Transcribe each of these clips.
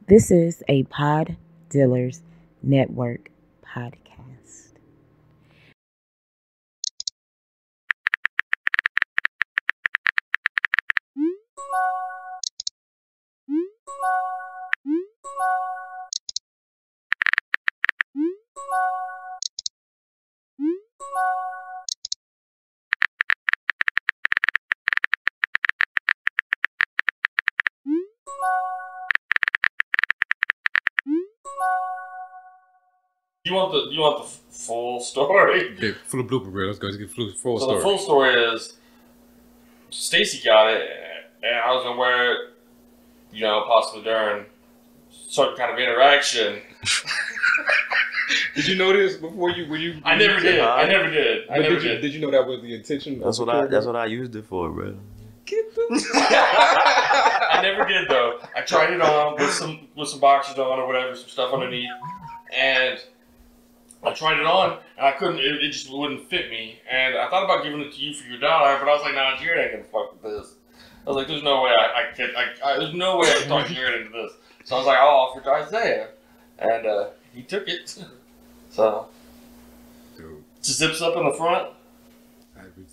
This is a Pod Dealers Network podcast. You want the full story? Okay, full of blooper reel. Let's go. Let's get full So story. the full story is Stacy got it, and I was gonna wear it, possibly during certain kind of interaction. Did you know this before you? I never did. I never did. Did you know that was the intention? That's what I used it for, bro. I never did though. I tried it on with some boxers on or whatever, some stuff underneath, and I tried it on and I couldn't. It just wouldn't fit me, and I thought about giving it to you for your dollar, but I was like, nah, Jared ain't gonna fuck with this. I was like, there's no way there's no way I can talk Jared into this. So I was like, I'll offer it to Isaiah, and he took it. So, Dude, it zips up in the front.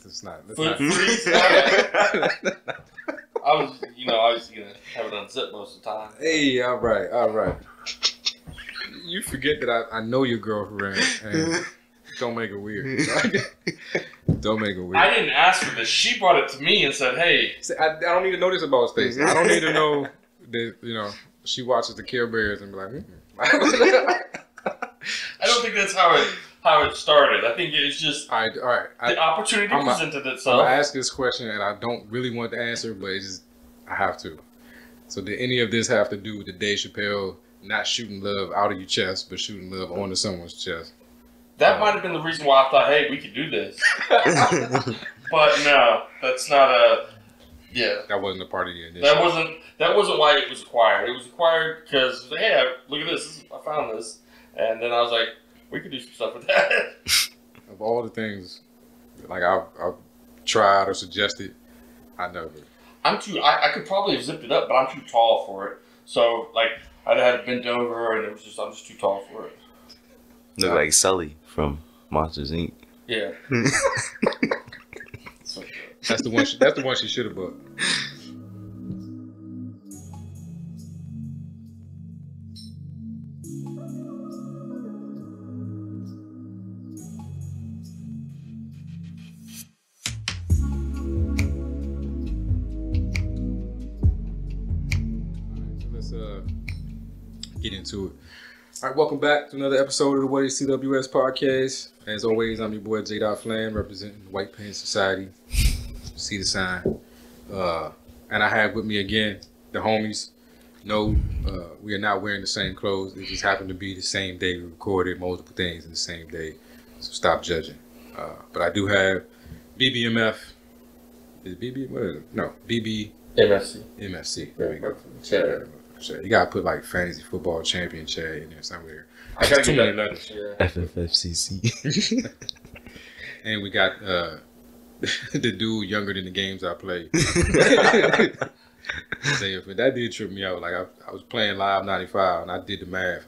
Let's not. Foot freeze. I was gonna have it unzipped most of the time. Hey, all right. You forget that I know your girlfriend, and don't make it weird. Don't make it weird. I didn't ask for this. She brought it to me and said, "Hey." See, I don't need to know this about Stacey. I don't need to know that she watches the Care Bears and be like. I don't think that's how it started. I think it's just all right. The opportunity presented itself. I'm gonna ask this question, and I don't really want the answer, but I have to. So, did any of this have to do with the Dave Chappelle not shooting love out of your chest, but shooting love onto someone's chest? That might have been the reason why I thought, hey, we could do this. But no, that's not a. Yeah. That wasn't a part of the initial. That wasn't why it was acquired. It was acquired because, hey, look at this. I found this. And then I was like, we could do some stuff with that. Of all the things, like I've tried or suggested, I never. I could probably have zipped it up, but I'm too tall for it. So, like, I'd had it bent over, and I'm just too tall for it. Look like Sully from Monsters Inc. Yeah. That's the one. That's the one she should have bought. Get into it. All right, welcome back to another episode of the whatisLove podcast. As always, I'm your boy J. Flynn, representing the White Pants Society. See the sign. And I have with me again the homies. No, we are not wearing the same clothes. It just happened to be the same day we recorded multiple things in the same day. So stop judging. But I do have BBMF. Is it BB? What is it? No, MFC. MFC. There we go. Chad. You gotta put like fantasy football champion Chad in there somewhere. I gotta too get many that. letters. Yeah. FFFCC. And we got the dude younger than the games I play. But that did trip me out. Like I was playing Live 95 and I did the math.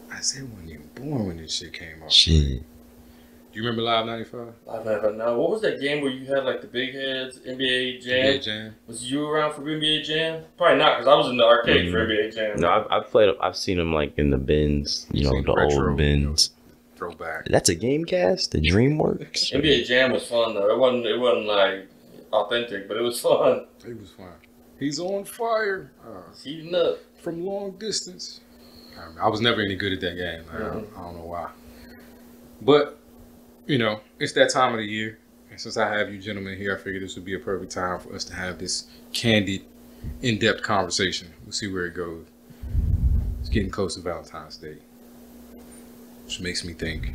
I was like, I wasn't even born when this shit came out. Shit. Do you remember Live 95? Live 95. Now, what was that game where you had like the big heads, NBA Jam? NBA Jam. Was you around for NBA Jam? Probably not, because I was in the arcade for NBA Jam. No, I've played. I've seen them like in the bins. The retro, old bins. Throwback. That's a Gamecast. The DreamWorks. NBA Jam was fun though. It wasn't like authentic, but it was fun. It was fun. He's on fire. It's heating up from long distance. I was never any good at that game. I don't know why. But it's that time of the year. And since I have you gentlemen here, I figured this would be a perfect time for us to have this candid, in-depth conversation. We'll see where it goes. It's getting close to Valentine's Day, which makes me think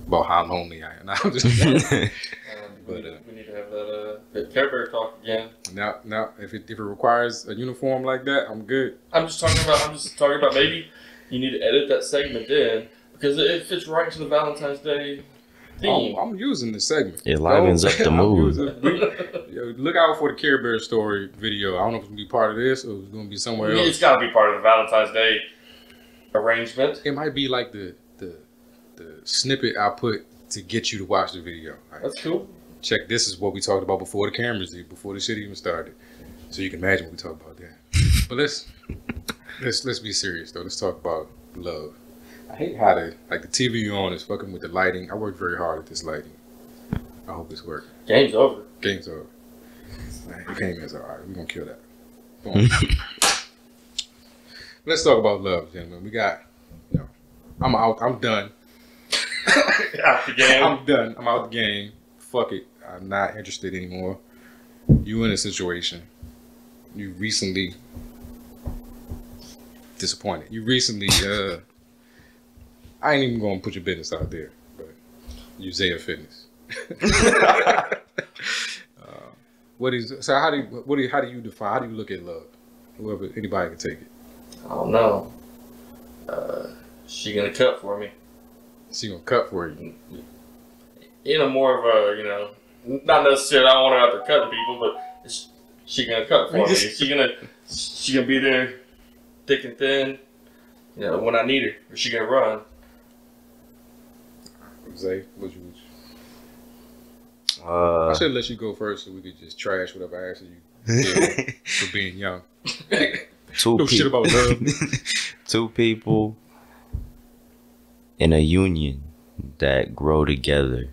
about how lonely I am. I'm just but we need to have that Care Bear talk again. Now, if it requires a uniform like that, I'm good. I'm just talking about maybe you need to edit that segment in because it fits right to the Valentine's Day theme. I'm using the segment. It livens up the mood. Look out for the Care Bear story video. I don't know if it's going to be part of this or it's going to be somewhere else. It's got to be part of the Valentine's Day arrangement. It might be like the snippet I put to get you to watch the video. Right? That's cool. Check, this is what we talked about before the cameras did, before the shit even started. So you can imagine what we talked about then. But let's be serious though. Let's talk about love. I hate how the TV on is fucking with the lighting. I worked very hard at this lighting. I hope this works. Game's over. Game's over. Man, it came in, so all right, we're gonna kill that. Boom. Let's talk about love, gentlemen. We got, I'm out. I'm done. Out the game. I'm done. I'm out the game. Fuck it. I'm not interested anymore. You in a situation. You recently disappointed. You recently, I ain't even gonna put your business out there, but you Zay Fitness. How do you define? How do you look at love? Anybody can take it. I don't know. She gonna cut for me. She gonna cut for you. In a more of a, not necessarily I don't want her out there cutting people, but she gonna cut for me. She gonna be there, thick and thin, when I need her. Or she gonna run. Zay, what you? I should let you go first so we could just trash whatever I asked you for being young. Shit about love. Two people in a union that grow together.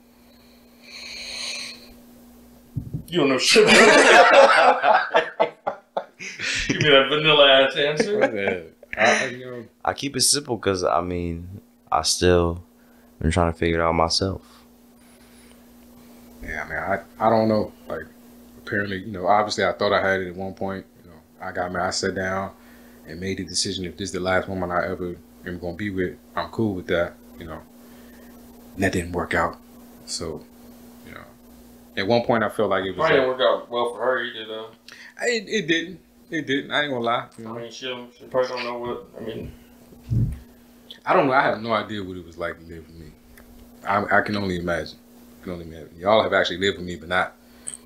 You don't know shit about that. Give me that vanilla ass answer. I keep it simple because I still am trying to figure it out myself. Yeah, man, I don't know. Like, apparently, obviously I thought I had it at one point. I sat down and made the decision, if this is the last woman I ever am going to be with, I'm cool with that, And that didn't work out. So, at one point I felt like it was... Probably didn't work out well for her either, though. It didn't. It didn't. I ain't going to lie. She probably don't know what... I don't know. I have no idea what it was like to live with me. I can only imagine. Y'all have actually lived with me, but not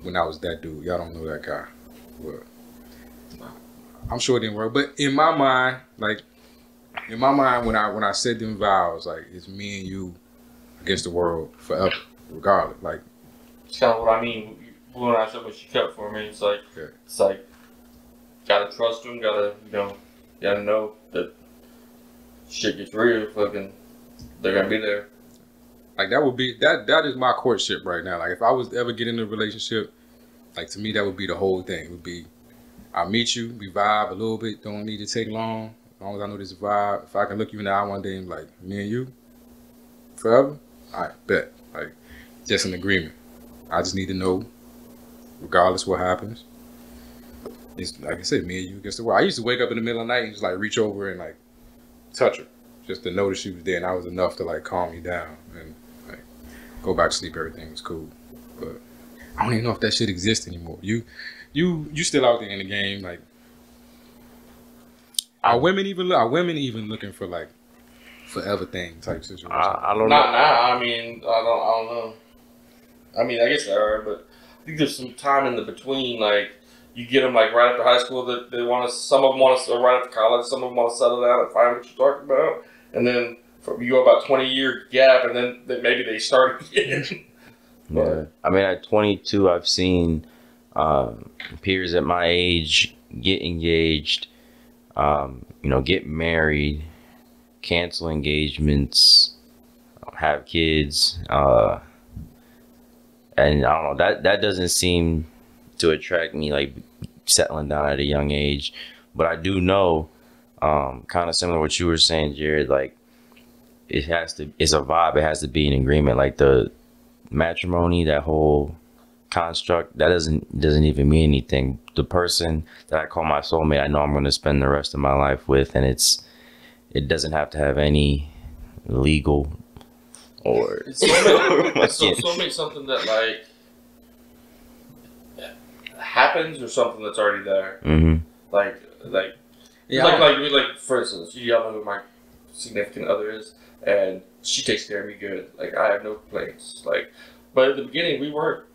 when I was that dude. Y'all don't know that guy. Well, I'm sure it didn't work. But in my mind, when I said them vows, it's me and you against the world forever, regardless. It's kind of what I mean. When I said when she cut for me, it's like gotta trust them, gotta know that shit gets real. Fucking, they're gonna be there. That would be that is my courtship right now. If I was to ever get in a relationship, to me that would be the whole thing. It would be, I meet you, we vibe a little bit, don't need to take long. As long as I know this vibe. If I can look you in the eye one day and me and you forever, I bet. Just an agreement. I just need to know, regardless what happens. It's like I said, me and you against the world. I used to wake up in the middle of the night and just reach over and touch her, just to know that she was there, and that was enough to calm me down and go back to sleep. Everything was cool, but I don't even know if that shit exists anymore. You still out there in the game? Are women even looking for forever thing type situation? I don't know. Not now. I don't know. I guess they are, but I think there's some time in the between. You get them right after high school that they want to. Some of them want to right after college. Some of them want to settle down and find what you're talking about, and then you go about 20-year gap, and then maybe they start again. Yeah, at 22, I've seen peers at my age get engaged, get married, cancel engagements, have kids, and I don't know, that doesn't seem to attract me, settling down at a young age. But I do know, kind of similar to what you were saying, Jared, it's a vibe, it has to be an agreement. The matrimony, that whole construct, that doesn't even mean anything. The person that I call my soulmate, I know I'm going to spend the rest of my life with, and it doesn't have to have any legal or soulmate something that happens or something that's already there. Mm-hmm. For instance, y'all know who my significant other is, and she takes care of me good. Like, I have no complaints. Like, but at the beginning, we weren't.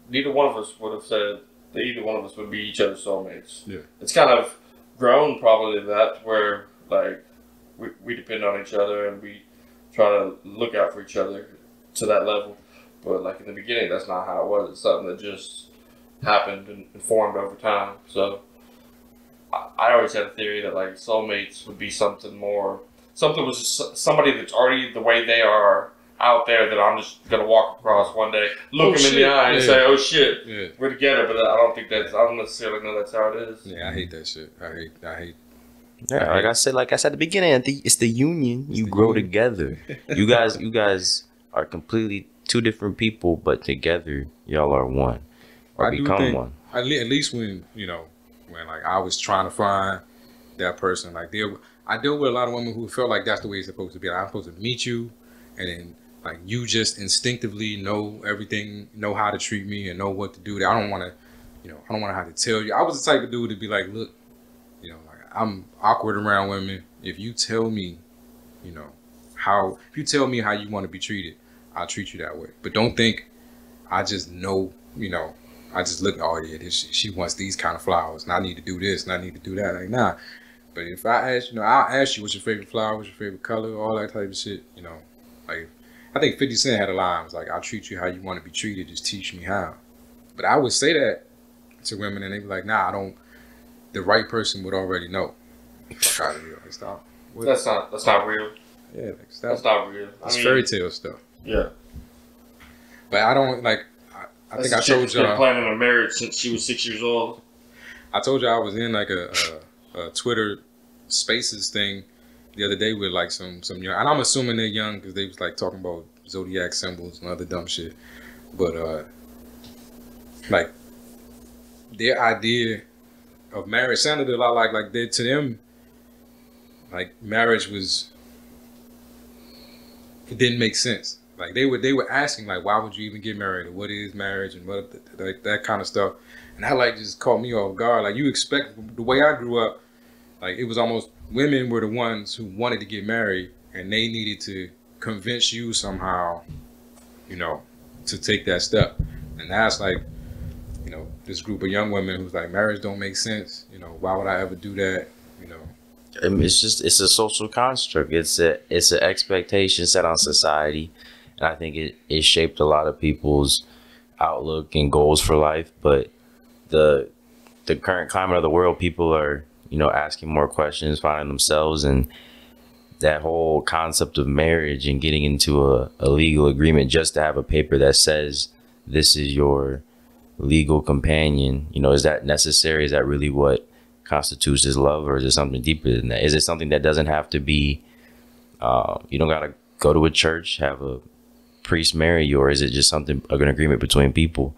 Neither one of us would have said that either one of us would be each other's soulmates. Yeah. It's kind of grown probably to that where like we depend on each other and we try to look out for each other to that level. But like in the beginning, that's not how it was. It's something that just happened and formed over time. So I always had a theory that like soulmates would be something more. Something was just somebody that's already the way they are out there that I'm just gonna walk across one day, look them in the eye, and say, "Oh shit, we're together." But I don't think I don't necessarily know that's how it is. Yeah, I hate that shit. I hate. Yeah, like I said at the beginning, it's the union. You grow together. You guys are completely two different people, but together y'all are one, or become one. At least when when like I was trying to find that person, like I deal with a lot of women who felt like that's the way it's supposed to be. Like, I'm supposed to meet you, and then like you just instinctively know everything, know how to treat me, and know what to do. I don't want to, I don't want to have to tell you. I was the type of dude to be like, look, like I'm awkward around women. If you tell me, if you tell me how you want to be treated, I'll treat you that way. But don't think I just know, I just look, oh yeah, she wants these kind of flowers, and I need to do this, and I need to do that. Like, nah. But if I ask, I'll ask you what's your favorite flower, what's your favorite color, all that type of shit, Like, I think 50 Cent had a line, it was like, I'll treat you how you want to be treated, just teach me how. But I would say that to women, and they'd be like, nah, the right person would already know. Fuck out of here. Like, stop. What? That's not real. Yeah, like, stop. That's not real. It's fairy tale stuff. Yeah. But I don't, like, I think I told y'all. Been planning a marriage since she was 6 years old. I told you I was in like a Twitter Spaces thing the other day with like some young, and I'm assuming they're young because they was like talking about zodiac symbols and other dumb shit. But like their idea of marriage sounded a lot like to them, like marriage it didn't make sense. Like they were asking like, why would you even get married, or what is marriage, and what like that kind of stuff. And that like just caught me off guard. Like you expect, the way I grew up, like it was almost women were the ones who wanted to get married, and they needed to convince you somehow, to take that step. And that's like, this group of young women who's like, marriage don't make sense. Why would I ever do that? I mean, it's a social construct. It's an expectation set on society, and I think it shaped a lot of people's outlook and goals for life. But the current climate of the world, people are asking more questions, finding themselves, and that whole concept of marriage and getting into a legal agreement just to have a paper that says this is your legal companion. Is that necessary? Is that really what constitutes as love, or is it something deeper than that? Is it something that doesn't have to be, you don't gotta go to a church, have a priest marry you, or is it just an agreement between people?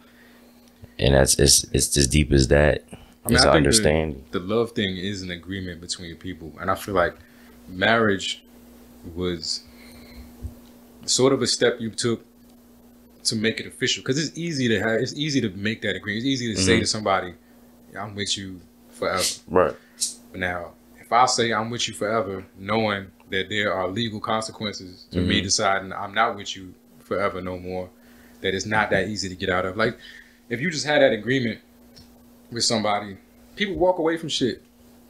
And it's as deep as that. I mean, I think understanding. The love thing is an agreement between people, and I feel like marriage was sort of a step you took to make it official, because it's easy to make that agreement. It's easy to say to somebody, I'm with you forever. Right. But now, if I say I'm with you forever, knowing that there are legal consequences to me deciding I'm not with you forever no more, that it's not that easy to get out of. Like, if you just had that agreement with somebody, people walk away from shit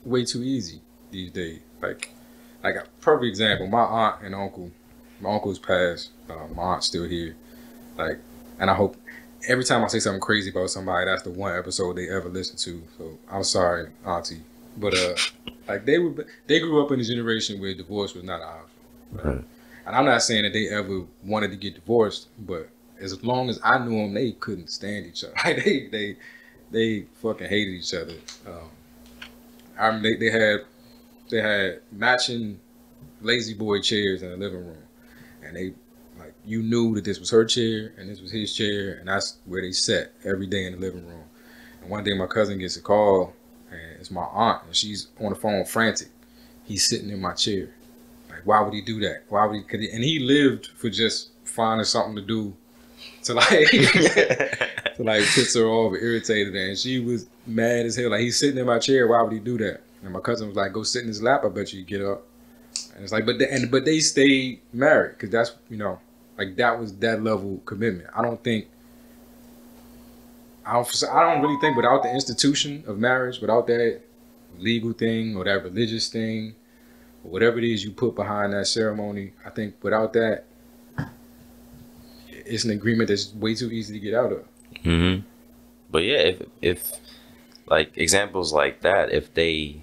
way too easy these days. Like a perfect example, my aunt and uncle. My uncle's passed. My aunt's still here. Like, and I hope every time I say something crazy about somebody, that's the one episode they ever listen to. So I'm sorry, auntie. But like they grew up in a generation where divorce was not an option. Right? And I'm not saying that they ever wanted to get divorced, but as long as I knew them, they couldn't stand each other. Like they fucking hated each other. I mean, they had matching lazy boy chairs in the living room, and they, like, you knew that this was her chair and this was his chair, and that's where they sat every day in the living room. And one day my cousin gets a call, and it's my aunt, and she's on the phone frantic. He's sitting in my chair. Like, why would he do that? Why would he? And he lived for just finding something to do to like piss her off or irritated her, and she was mad as hell. Like, he's sitting in my chair. Why would he do that? And my cousin was like, go sit in his lap. I bet you get up. And it's like, but they stayed married because that's, you know, like that was that level of commitment. I don't really think without the institution of marriage, without that legal thing or that religious thing, or whatever it is you put behind that ceremony, I think without that, it's an agreement that's way too easy to get out of. Mm-hmm. But yeah, if like examples like that, if they,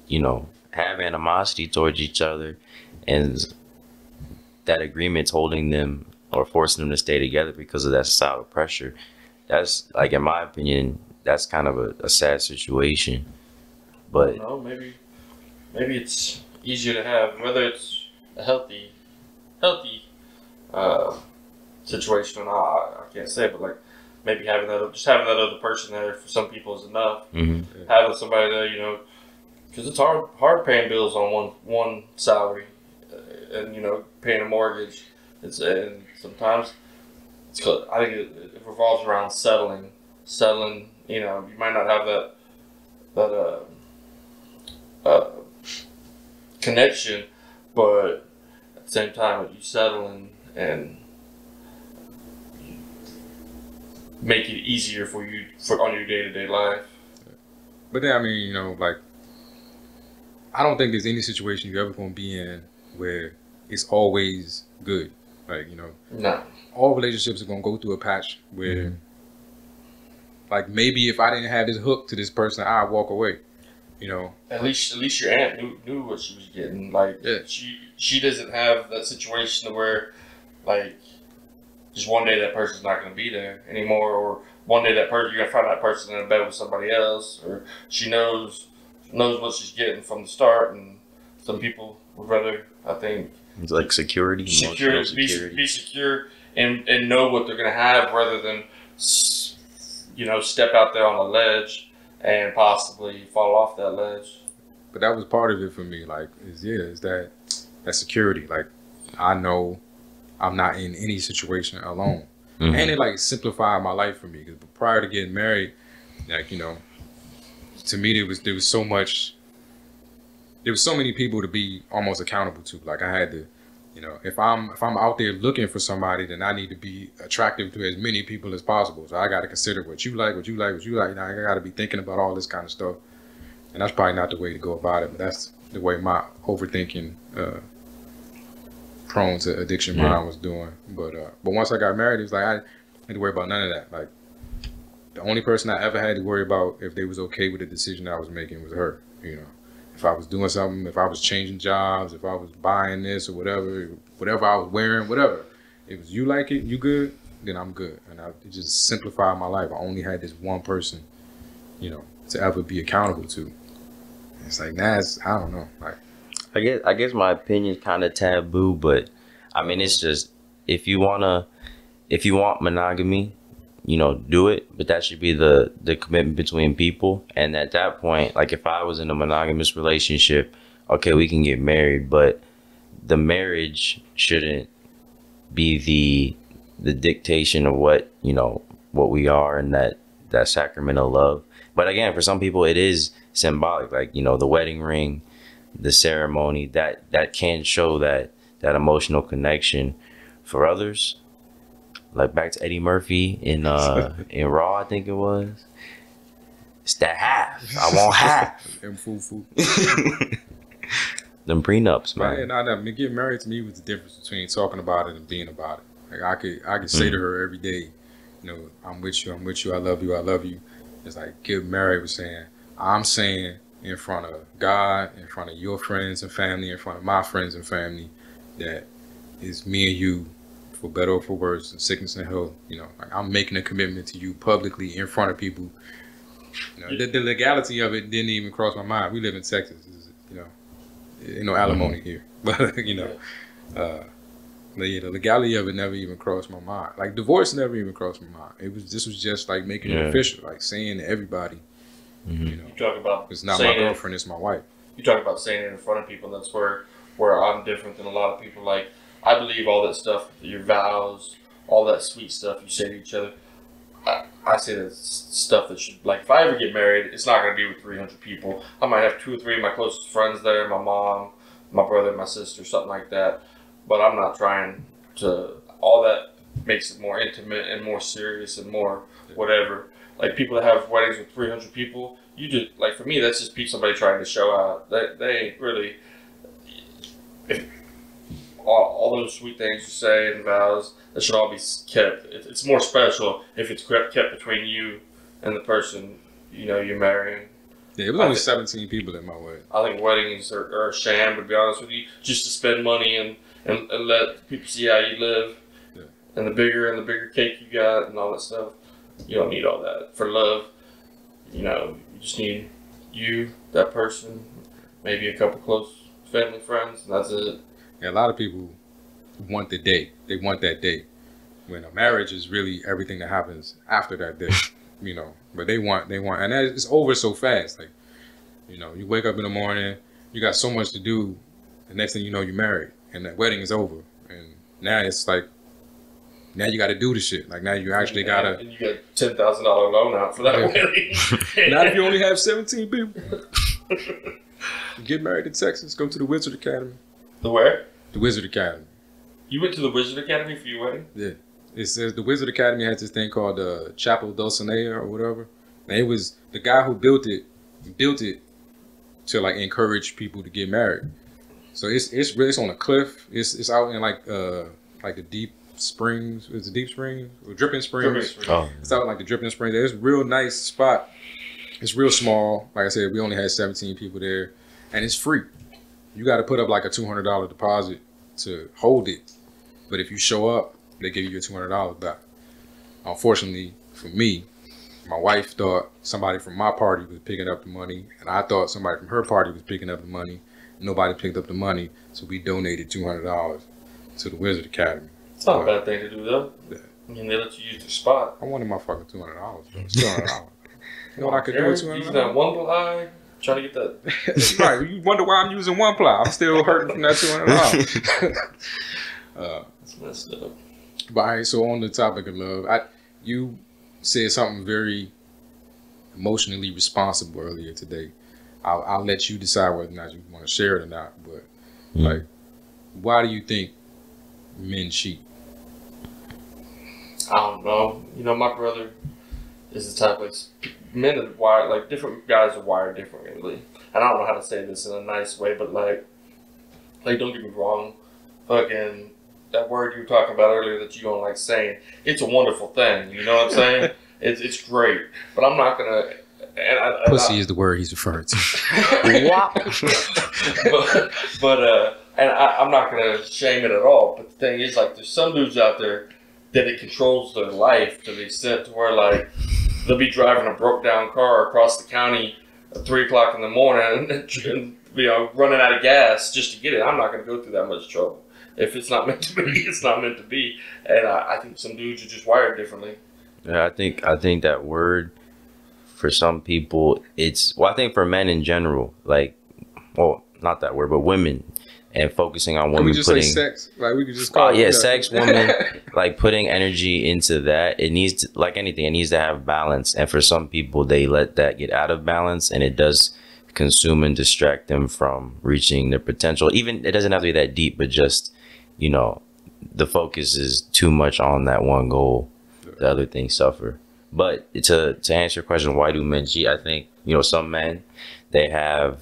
you know, have animosity towards each other, and that agreement's holding them or forcing them to stay together because of that societal pressure, that's, like, in my opinion, that's kind of a sad situation. But no, maybe it's easier to have, whether it's a healthy situation or not. I can't say, but like maybe having that other person there for some people is enough. mm-hmm. Having somebody there, you know, because it's hard paying bills on one salary, and you know, paying a mortgage. And sometimes I think it revolves around settling. You know, you might not have that connection, but at the same time, you settling and make it easier for you on your day-to-day life. But then, I mean, you know, like, I don't think there's any situation you're ever going to be in where it's always good. Like, you know, no, all relationships are going to go through a patch where, like, maybe if I didn't have this hook to this person, I'd walk away. You know, at least your aunt knew what she was getting. Like, yeah. she doesn't have that situation where, like, just one day that person's not going to be there anymore, or one day that person, you're going to find that person in bed with somebody else, or she knows what she's getting from the start. And some people would rather, I think, it's like security. Be secure and know what they're going to have, rather than, you know, step out there on a ledge and possibly fall off that ledge. But that was part of it for me. Like, is that security. Like, I know I'm not in any situation alone. Mm-hmm. And it, like, simplified my life for me. Because prior to getting married, like, you know, to me there was so many people to be almost accountable to. Like, I had to, you know, if I'm out there looking for somebody, then I need to be attractive to as many people as possible. So I got to consider what you like. Now I got to be thinking about all this kind of stuff. And that's probably not the way to go about it. But that's the way my overthinking, prone to addiction mind was doing. But once I got married, it was like I didn't have to worry about none of that. Like, the only person I ever had to worry about if they was okay with the decision I was making was her. You know, if I was doing something, if I was changing jobs, if I was buying this or whatever I was wearing, whatever. If you like it, you good, then I'm good. And it just simplified my life. I only had this one person, you know, to ever be accountable to. It's like, I don't know. Like, I guess my opinion is kind of taboo, but I mean, it's just, if you want monogamy, you know, do it, but that should be the commitment between people. And at that point, like, if I was in a monogamous relationship, okay, we can get married, but the marriage shouldn't be the dictation of what, you know, what we are, and that sacrament of love. But again, for some people it is symbolic, like, you know, the wedding ring, the ceremony, that can show that emotional connection. For others, like back to Eddie Murphy in Raw, I think it was, it's that half. I want half. Them foo-foo. Them prenups, man. Right, getting married to me was the difference between talking about it and being about it. Like, I could say to her every day, you know, I'm with you, I love you. It's like getting married was saying, I'm saying in front of God, in front of your friends and family, in front of my friends and family, that it's me and you, for better or for worse, in sickness and health. You know, like, I'm making a commitment to you publicly in front of people. You know, the legality of it didn't even cross my mind. We live in Texas, you know, ain't no alimony here, but you know, the legality of it never even crossed my mind. Like, divorce never even crossed my mind. This was just like making it official, like saying to everybody, you know, you talk about it's not my girlfriend, it's my wife. You talk about saying it in front of people. That's where I'm different than a lot of people. Like, I believe all that stuff, your vows, all that sweet stuff you say to each other. I say that's stuff that should, like, if I ever get married, it's not going to be with 300 people. I might have 2 or 3 of my closest friends there, my mom, my brother, my sister, something like that. But I'm not trying to. All that makes it more intimate and more serious and more whatever. Like people that have weddings with 300 people, you just like for me that's just somebody trying to show out. They ain't really. If all those sweet things you say and vows, that should all be kept. It's more special if it's kept between you and the person you're marrying. Yeah, it was only 17 people at my wedding. I think weddings are a sham, to be honest with you, just to spend money and let people see how you live. Yeah. And the bigger cake you got and all that stuff. You don't need all that. For love, you just need you, that person, maybe a couple close family friends, and that's it. Yeah, a lot of people want the day. They want that day. When a marriage is really everything that happens after that day, But they want, and it's over so fast. Like, you wake up in the morning, you got so much to do. The next thing you know, you're married, and that wedding is over. And now it's like, now you got to do the shit. Like now you actually gotta. And you get $10,000 loan out for that wedding. Not if you only have 17 people. Get married in Texas. Go to the Wizard Academy. The where? The Wizard Academy. You went to the Wizard Academy for your wedding? Yeah. It says the Wizard Academy has this thing called Chapel Dulcinea or whatever. And it was the guy who built it to like encourage people to get married. So it's on a cliff. It's out in like the deep springs. Is it deep springs or dripping springs? Oh. It's out in like the dripping springs. It's a real nice spot. It's real small. Like I said, we only had 17 people there, and it's free. You got to put up like a $200 deposit to hold it. But if you show up, they give you your $200 back. Unfortunately for me, my wife thought somebody from my party was picking up the money, and I thought somebody from her party was picking up the money. Nobody picked up the money, so we donated $200 to the Wizard Academy. It's not a bad thing to do, though. Yeah. I mean, they let you use the spot. I wanted my fucking $200. It's $200. You know what I could do with $200? Using that one ply, trying to get that. Right. You wonder why I'm using one ply. I'm still hurting from that $200. That's messed up. But all right, so on the topic of love, you said something very emotionally responsible earlier today. I'll let you decide whether or not you want to share it or not. But like, why do you think men cheat? I don't know. My brother is the type, like, men are wired, like, different guys are wired differently. And I don't know how to say this in a nice way, but, like don't get me wrong, fucking, that word you were talking about earlier that you don't like saying, it's a wonderful thing, you know what I'm saying? It's great, but I'm not going to, Pussy is the word he's referring to. And I'm not going to shame it at all, but the thing is, like, there's some dudes out there that it controls their life to the extent to where, like, they'll be driving a broke down car across the county at 3 o'clock in the morning and running out of gas just to get it. I'm not going to go through that much trouble. If it's not meant to be, it's not meant to be. And I think some dudes are just wired differently. Yeah, I think that word for some people, I think for men in general, like, well, not that word, but women, and focusing on women. We just putting say sex, like we could just call it. Yeah, sex, women, like putting energy into that. It needs to, like anything, it needs to have balance. And for some people, they let that get out of balance, and it does consume and distract them from reaching their potential. Even it doesn't have to be that deep, but just the focus is too much on that one goal. The other things suffer. But to answer your question, why do men cheat? I think some men, they have.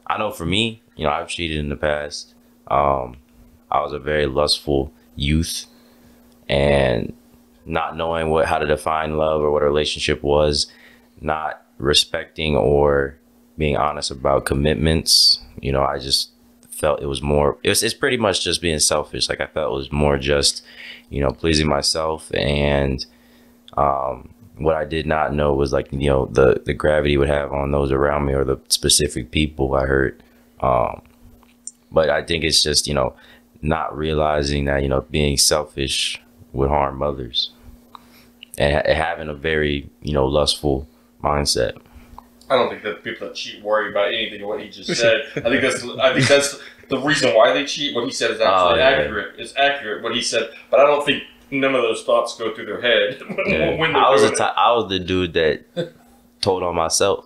I know for me, I've cheated in the past. I was a very lustful youth, and not knowing how to define love or what a relationship was, not respecting or being honest about commitments. I just felt it was more. It's pretty much just being selfish. Like I felt it was more just, pleasing myself, and what I did not know was like the gravity it would have on those around me or the specific people I hurt. But I think it's just not realizing that being selfish would harm others, and having a very lustful mindset. I don't think that people that cheat worry about anything of what he just said. I think that's the reason why they cheat. What he said is actually accurate. It's accurate what he said, but I don't think none of those thoughts go through their head when I was the dude that told on myself.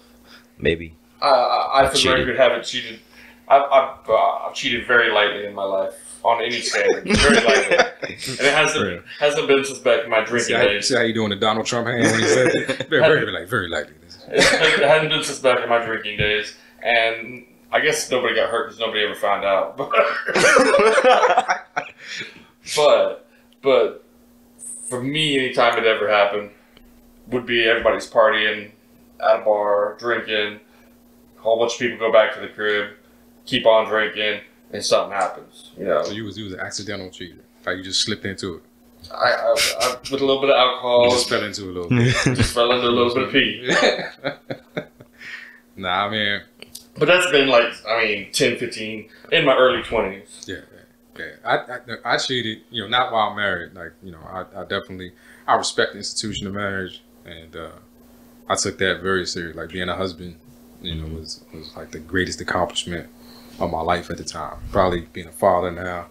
Maybe I for the record haven't cheated I've cheated very lightly in my life on any standard, very lightly, and it hasn't been since back in my drinking days. See how you doing the Donald Trump hand when he said it? Very lightly. It hadn't been since back in my drinking days, and I guess nobody got hurt because nobody ever found out. But for me, anytime it ever happened, would be everybody's partying at a bar, drinking. A whole bunch of people go back to the crib, keep on drinking, and something happens. You know. So you was an accidental cheater. Like you just slipped into it. I with a little bit of alcohol. You just fell into a little bit. Just fell into a little bit of pee. Nah, man. But that's been 10, 15, in my early 20s. Yeah. I cheated, not while married. Like, I respect the institution of marriage, and I took that very serious. Like being a husband, was like the greatest accomplishment of my life at the time. Probably being a father now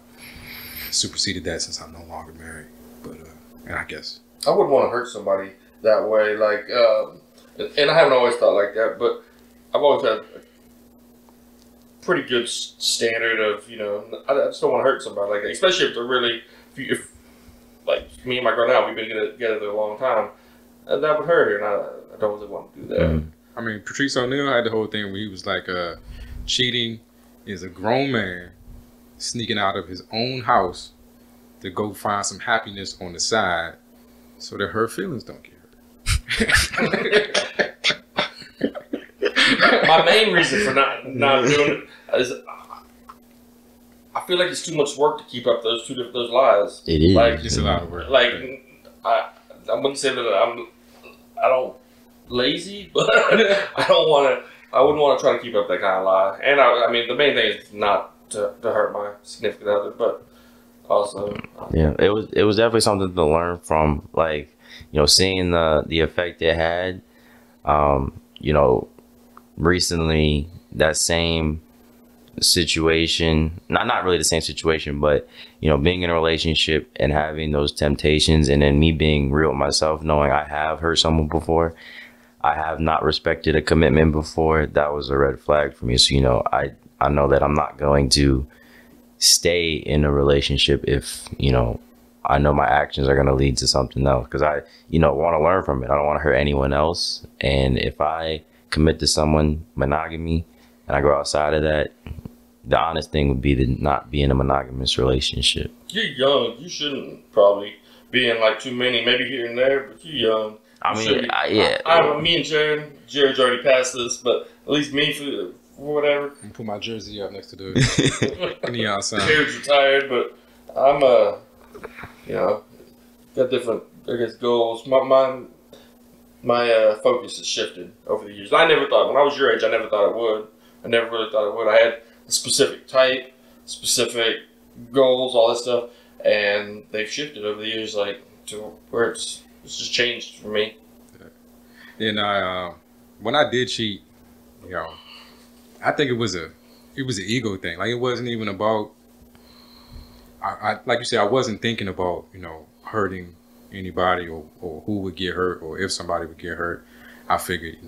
superseded that since I'm no longer married. But and I guess I wouldn't want to hurt somebody that way. And I haven't always thought like that, but I've always had a pretty good standard of, I just don't want to hurt somebody like that, especially if they're really, if like me and my girl now, we've been together a long time, that would hurt her, and I don't really want to do that. Mm-hmm. I mean, Patrice O'Neal had the whole thing where he was like, cheating is a grown man sneaking out of his own house to go find some happiness on the side so that her feelings don't get hurt. My main reason for not doing it is I feel like it's too much work to keep up those lies. It is. It's a lot of work. I wouldn't say that I don't lazy, but I wouldn't want to try to keep up that kind of lie. And I mean, the main thing is not to hurt my significant other, but also. Yeah, it was definitely something to learn from, seeing the effect it had. Recently, that same situation, not really the same situation, but being in a relationship and having those temptations, and then me being real with myself, knowing I have hurt someone before, I have not respected a commitment before, that was a red flag for me. So I know that I'm not going to stay in a relationship if I know my actions are going to lead to something else, because I want to learn from it. I don't want to hurt anyone else, and if I commit to someone, monogamy, and I go outside of that, the honest thing would be to not be in a monogamous relationship. You're young. You shouldn't probably be in too many, maybe here and there, but you're young. Me and Jared's already passed this, but at least me for whatever. I'm put my jersey up next to the neon sign. Jared's retired, but I'm got different, I guess, goals. My focus has shifted over the years. I never thought, when I was your age, I never thought it would. I never really thought it would. I had a specific type, specific goals, all that stuff, and they've shifted over the years, to where it's just changed for me. And when I did cheat, I think it was an ego thing. It wasn't even about. I like you said, I wasn't thinking about hurting anybody or who would get hurt or if somebody would get hurt. I figured,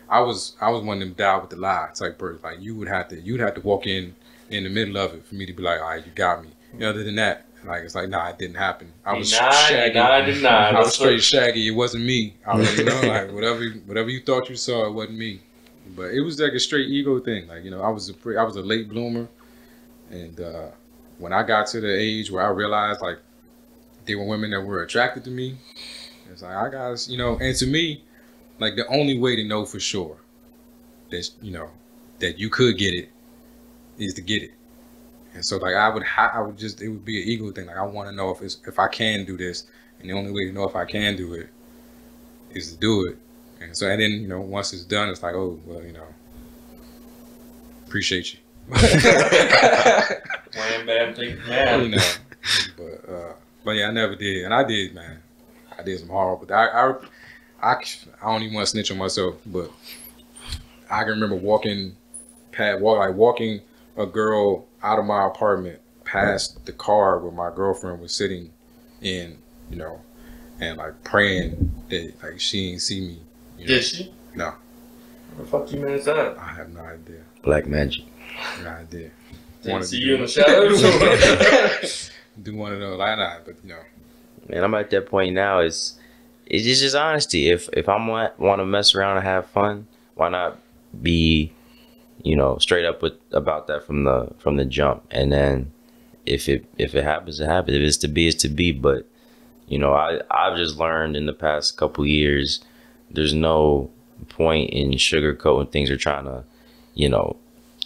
I was one of them die with the lie type person. You'd have to walk in the middle of it for me to be like, all right, you got me. Other than that, it's nah, it didn't happen. I was shaggy. I did not. I was straight shaggy. It wasn't me. I was, whatever you thought you saw, it wasn't me. But it was a straight ego thing. I was a late bloomer, and when I got to the age where I realized there were women that were attracted to me, it's I gotta, and to me, the only way to know for sure that that you could get it is to get it. And so it would be an ego thing. I want to know if I can do this, and the only way to know if I can do it is to do it. And so, and then once it's done, it's oh well, appreciate you. Wham bam, take man. But yeah, I never did, and I did, man. I did some horrible. I don't even want to snitch on myself, but I can remember walking a girl out of my apartment past the car where my girlfriend was sitting in, and praying that she didn't see me. Did she? No. What the fuck you mean is that? I have no idea. Black magic. Nah, I did. Didn't see you in the shadows. Do one of those. I not, but Man, I'm at that point now. It's just honesty. If I want to mess around and have fun, why not be, straight up about that from the jump? And then if it happens, it happens. If it's to be, it's to be. But I've just learned in the past couple years, there's no point in sugarcoating things or trying to,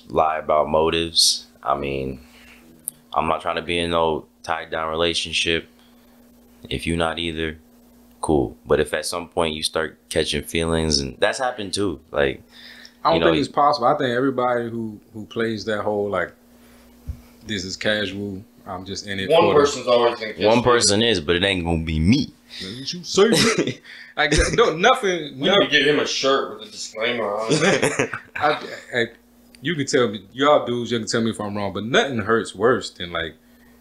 lie about motives. I mean, I'm not trying to be in no tied down relationship. If you're not either, cool. But if at some point you start catching feelings, and that's happened too, like, I don't think it's possible. I think everybody who plays that whole like, this is casual, I'm just in it. One person's always gonna catch one person is, but it ain't gonna be me. You say like nothing. We need to get him a shirt with a disclaimer on it. You can tell me, y'all dudes, you can tell me if I'm wrong, but nothing hurts worse than like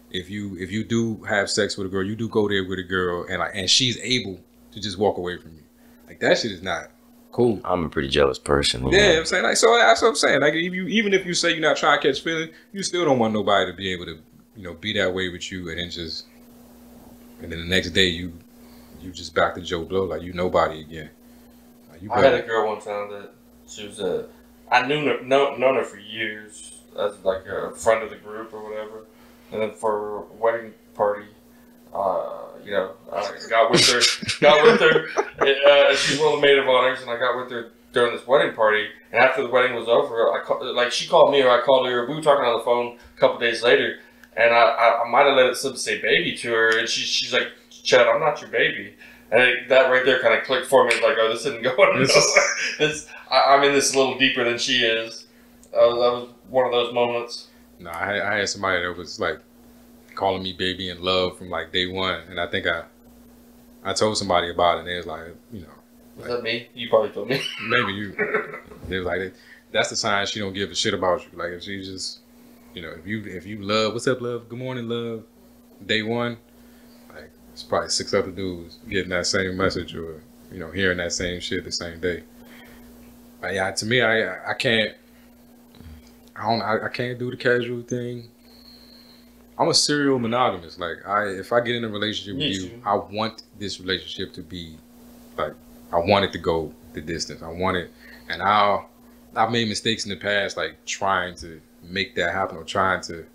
if you do have sex with a girl, you do go there with a girl, and she's able to just walk away from you. Like that shit is not cool. I'm a pretty jealous person. Yeah, I'm saying like, so that's what I'm saying. Like even if you say you're not trying to catch feelings, you still don't want nobody to be able to be that way with you, and then the next day you just back to Joe Blow like you nobody again. Like, I had a girl one time that she was I known her for years as like a friend of the group or whatever, and then for a wedding party, I got with her. She's one of the maid of honors, and I got with her during this wedding party. And after the wedding was over, she called me or I called her. We were talking on the phone a couple days later, and I might have let it slip to say baby to her, and she's like, "Chad, I'm not your baby." And that right there kind of clicked for me, like, oh, this isn't going nowhere. I'm in this a little deeper than she is. That was one of those moments. No, I had somebody that was like calling me baby and love from like day one, and I think I told somebody about it, and they was like, Was that me? You probably told me. Maybe you. They was like, that's the sign she don't give a shit about you. Like if she just, if you love, what's up, love? Good morning, love. Day one. It's probably 6 other dudes getting that same message or, hearing that same shit the same day. But yeah, to me, I can't do the casual thing. I'm a serial monogamous. Like if I get in a relationship with you, I want this relationship to be like, I want it to go the distance. I want it, and I've made mistakes in the past, like trying to make that happen or trying to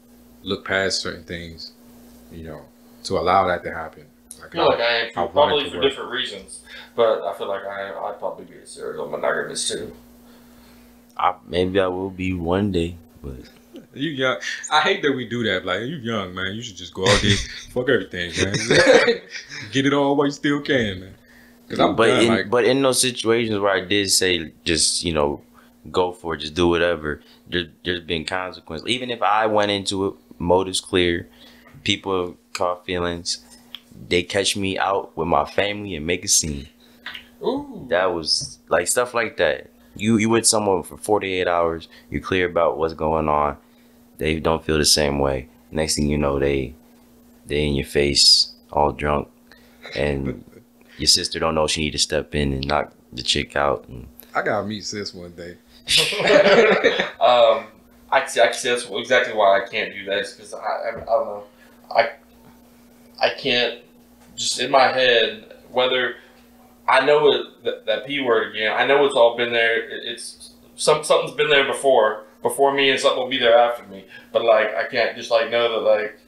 look past certain things, to allow that to happen. I feel like I am too, probably for different reasons, but I feel like I'd probably be a serial monogamous too. Maybe I will be one day, but you young. I hate that we do that. Like you young, man. You should just go out there, fuck everything, man. Get it all while you still can, man. But in those situations where I did say just go for it, just do whatever, there's been consequences. Even if I went into it, motives clear, people caught feelings. They catch me out with my family and make a scene. Ooh. That was like stuff like that. You with someone for 48 hours. You're clear about what's going on. They don't feel the same way. Next thing you know, they in your face, all drunk, and your sister don't know she need to step in and knock the chick out. And I gotta meet sis one day. I see. That's exactly why I can't do that. Because I don't know. I can't, just in my head, whether I know that P word again, I know it's all been there. It's something's been there before me, and something will be there after me. But like, I can't just like know that like,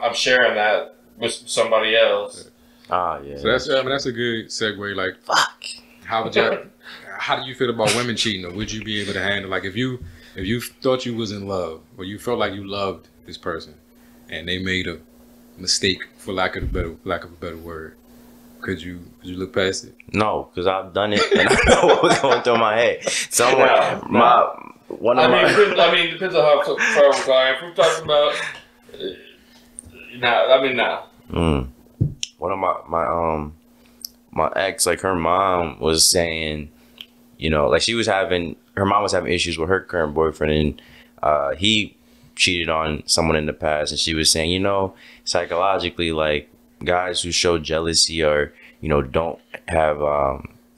I'm sharing that with somebody else. Yeah. So that's a good segue. Like, fuck. How do you feel about women cheating? Or would you be able to handle, like, if you thought you was in love, or you felt like you loved this person, and they made a mistake, for lack of a better word, could you look past it? No, because I've done it and I know what was going through my head. So I'm like, depends on how far we're talking. If we're talking about, no. One of my ex, like her mom was saying, like her mom was having issues with her current boyfriend, and he cheated on someone in the past, and she was saying, psychologically, like guys who show jealousy or don't have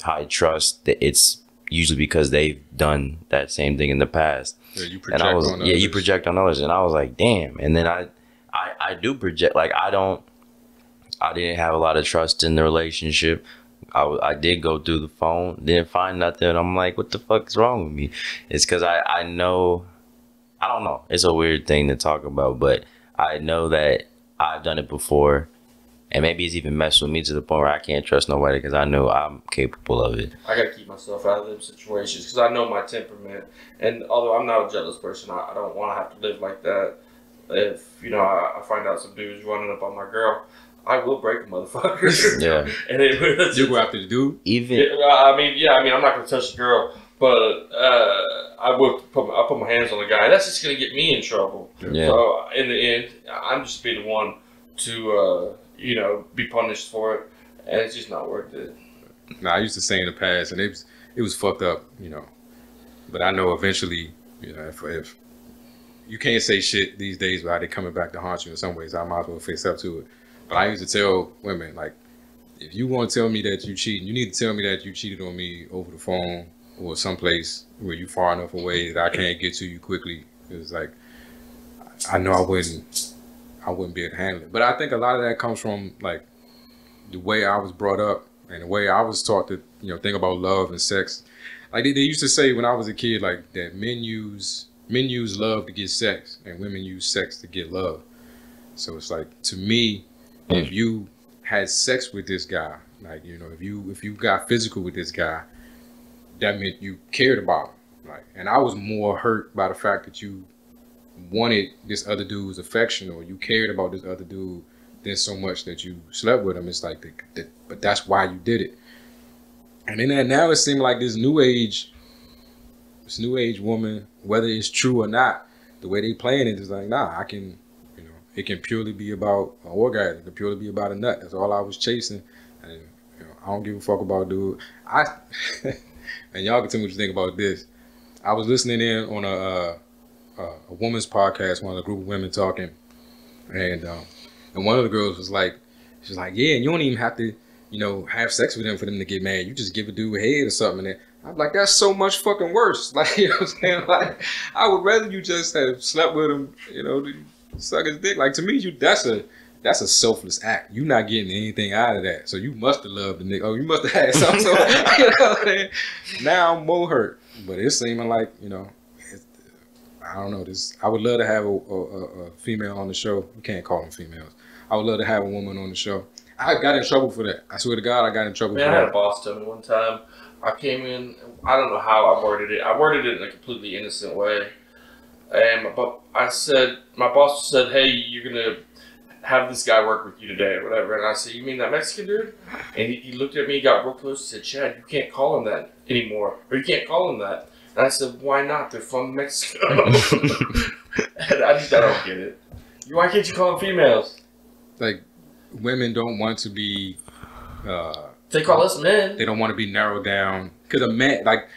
high trust, that it's usually because they've done that same thing in the past. Yeah, you and I was project on others. you project on others, and I was like, damn. And then I do project. Like I didn't have a lot of trust in the relationship. I did go through the phone, didn't find nothing. I'm like, what the fuck is wrong with me? It's because I know, I don't know. It's a weird thing to talk about, but I know that I've done it before. And maybe it's even messed with me to the point where I can't trust nobody because I know I'm capable of it. I gotta keep myself out of them situations because I know my temperament. And although I'm not a jealous person, I don't want to have to live like that. If, you know, I find out some dude's running up on my girl, I will break a motherfucker. Yeah. And You go after the dude? Even I mean, I'm not gonna touch the girl, but I put my hands on the guy. That's just gonna get me in trouble. Yeah. So in the end, I'm just be the one to be punished for it, and it's just not worth it. Nah, I used to say in the past, and it was fucked up, you know. But I know eventually, you know, if you can't say shit these days without it coming back to haunt you in some ways, I might as well face up to it. But I used to tell women, like, if you want to tell me that you cheating, you need to tell me that you cheated on me over the phone or someplace where you far enough away that I can't get to you quickly. It's like, I know I wouldn't be able to handle it. But I think a lot of that comes from, like, the way I was brought up and the way I was taught to, you know, think about love and sex. Like they used to say when I was a kid, like, that men use love to get sex and women use sex to get love. So it's like, to me, if you had sex with this guy, like, you know, if you got physical with this guy, that meant you cared about him. Like, and I was more hurt by the fact that you wanted this other dude's affection or you cared about this other dude than so much that you slept with him. It's like, but that's why you did it. And then now it seemed like this new age woman, whether it's true or not, the way they playing it is like, nah, it can purely be about an orgasm. It can purely be about a nut. That's all I was chasing. And, you know, I don't give a fuck about dude. And y'all can tell me what you think about this. I was listening in on a woman's podcast, one of the group of women talking, and one of the girls was like, she's like, yeah, and you don't even have to, you know, have sex with them for them to get mad. You just give a dude a head or something. And I'm like, that's so much fucking worse. Like, you know what I'm saying? Like, I would rather you just have slept with him, you know, to suck his dick. Like, to me, that's a selfless act. You're not getting anything out of that. So you must have loved the nigga. Oh, you must have had something. So, you know what I'm saying? Now I'm more hurt. But it's seeming like, you know, I don't know. I would love to have a female on the show. We can't call them females. I would love to have a woman on the show. I got in trouble for that. I swear to God, I got in trouble for that. I had a boss tell me one time. I came in. I don't know how I worded it. I worded it in a completely innocent way. And my boss said, "Hey, you're gonna have this guy work with you today, or whatever." And I said, "You mean that Mexican dude?" And he looked at me, got real close, and said, "Chad, you can't call him that anymore, or you can't call him that." And I said, "Why not? They're from Mexico." And I don't get it. Why can't you call them females? Like, women don't want to be. They call us men. They don't want to be narrowed down because a man, like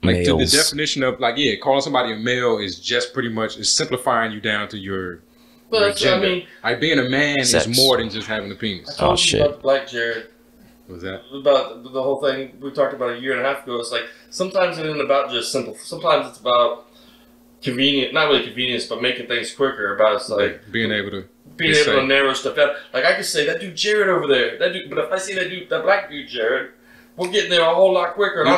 the definition of, like, yeah, calling somebody a male is just pretty much is simplifying you down to your gender. I mean, like, being a man sex is more than just having a penis. I told you about the Black Jared. What was that? About the whole thing we talked about a year and a half ago. It's like sometimes it isn't about just simple. Sometimes it's about convenient, not really convenience, but making things quicker. About it's like being able to narrow stuff down. Like, I could say that dude Jared over there, that dude. But if I see that black dude Jared, we're getting there a whole lot quicker. And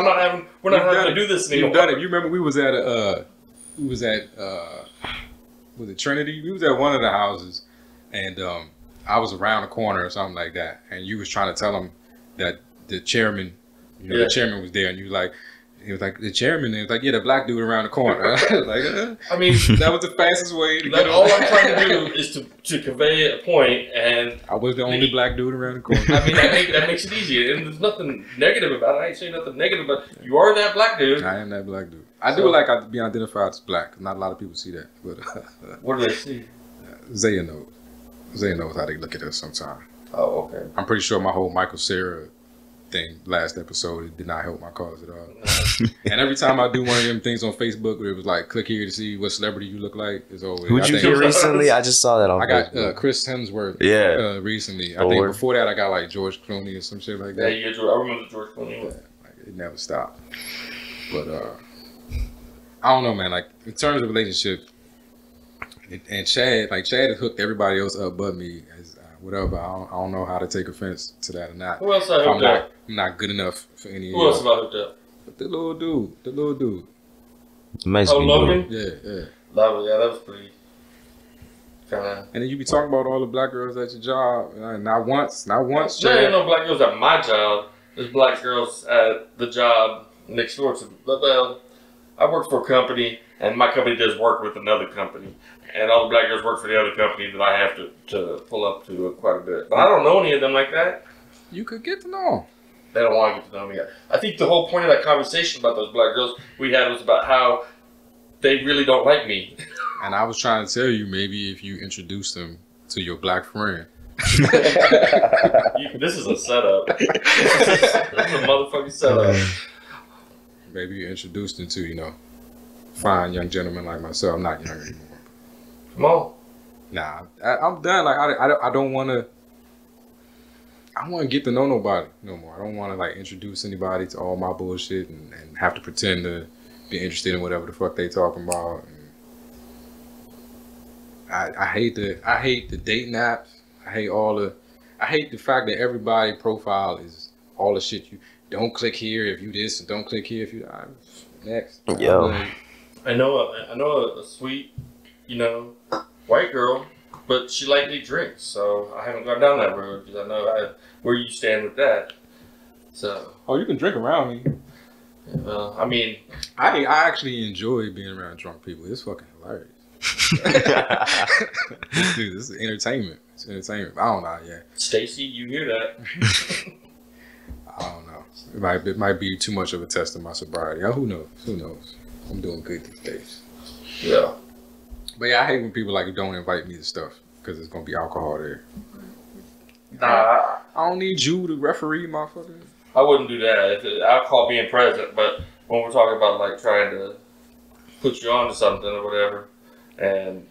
we're not having to do this anymore. You've done it. You remember we was at was it Trinity? We was at one of the houses, and I was around the corner or something like that, and you was trying to tell him that the chairman, the chairman was there, and you like. He was like, the chairman, and he was like, yeah, the black dude around the corner. Like, I mean, that was the fastest way to get all I'm trying to do is to convey a point, and I was the only black dude around the corner. I mean, that makes it easier, and there's nothing negative about it. I ain't saying nothing negative, but you are that black dude. I am that black dude. I do like to be identified as black. Not a lot of people see that. But what do they see? Zay knows. Zay knows how they look at us sometimes. Oh, okay. I'm pretty sure my whole Michael Cera thing last episode, it did not help my cause at all. And every time I do one of them things on Facebook where it was like, click here to see what celebrity you look like, it's always. Who'd you get recently? I just saw that on Facebook. I got Chris Hemsworth recently. I think before that I got like George Clooney or some shit like that. Yeah, I remember George Clooney. Yeah, like, it never stopped. But I don't know, man. Like in terms of relationship, and Chad has hooked everybody else up but me. As whatever. I don't know how to take offense to that or not. Who else I hooked up? I'm not good enough for any. Who else have I hooked up? The little dude. Logan? Yeah. That was pretty kind of. And then you be talking about all the black girls at your job. Not once. There ain't no black girls at my job. There's black girls at the job next door to. Well, I work for a company, and my company does work with another company, and all the black girls work for the other company that I have to pull up to quite a bit. But I don't know any of them like that. You could get to know them. They don't want to get to know me yet. I think the whole point of that conversation about those black girls we had was about how they really don't like me. And I was trying to tell you, maybe if you introduce them to your black friend. This is a setup. This is a motherfucking setup. Maybe you introduce them to, fine young gentlemen like myself. I'm not young anymore. Come on. Nah, I'm done. Like I don't want to. I don't want to get to know nobody no more. I don't want to like introduce anybody to all my bullshit and have to pretend to be interested in whatever the fuck they talking about. And I hate the dating apps. I hate the fact that everybody profile is all the shit you don't click here if you this and don't click here if you next. Yo. I know a sweet, white girl, but she lightly drinks, so I haven't gone down that road because I know where you stand with that. So. Oh, you can drink around me. Well, I mean, I actually enjoy being around drunk people. It's fucking hilarious. Dude, this is entertainment. It's entertainment. I don't know. Yeah. Stacy, you hear that? I don't know. It might be too much of a test of my sobriety. Who knows? I'm doing good these days. Yeah. But yeah, I hate when people don't invite me to stuff because it's gonna be alcohol there. Nah. I don't need you to referee, motherfucker. I wouldn't do that. Alcohol being present, but when we're talking about trying to put you on to something or whatever, and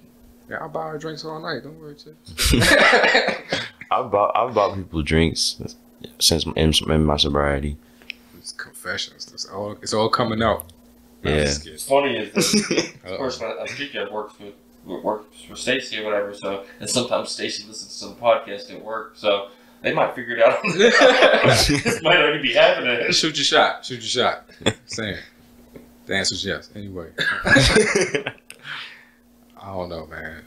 yeah, I'll buy her drinks all night. Don't worry, Chip. I've bought people drinks since in my sobriety. It's confessions. It's all coming out. Yeah. It's funny is the person I speak of works for Stacy or whatever. So and sometimes Stacy listens to the podcast at work, so they might figure it out. This might already be happening. Shoot your shot. Saying the answer's yes. Anyway. I don't know, man.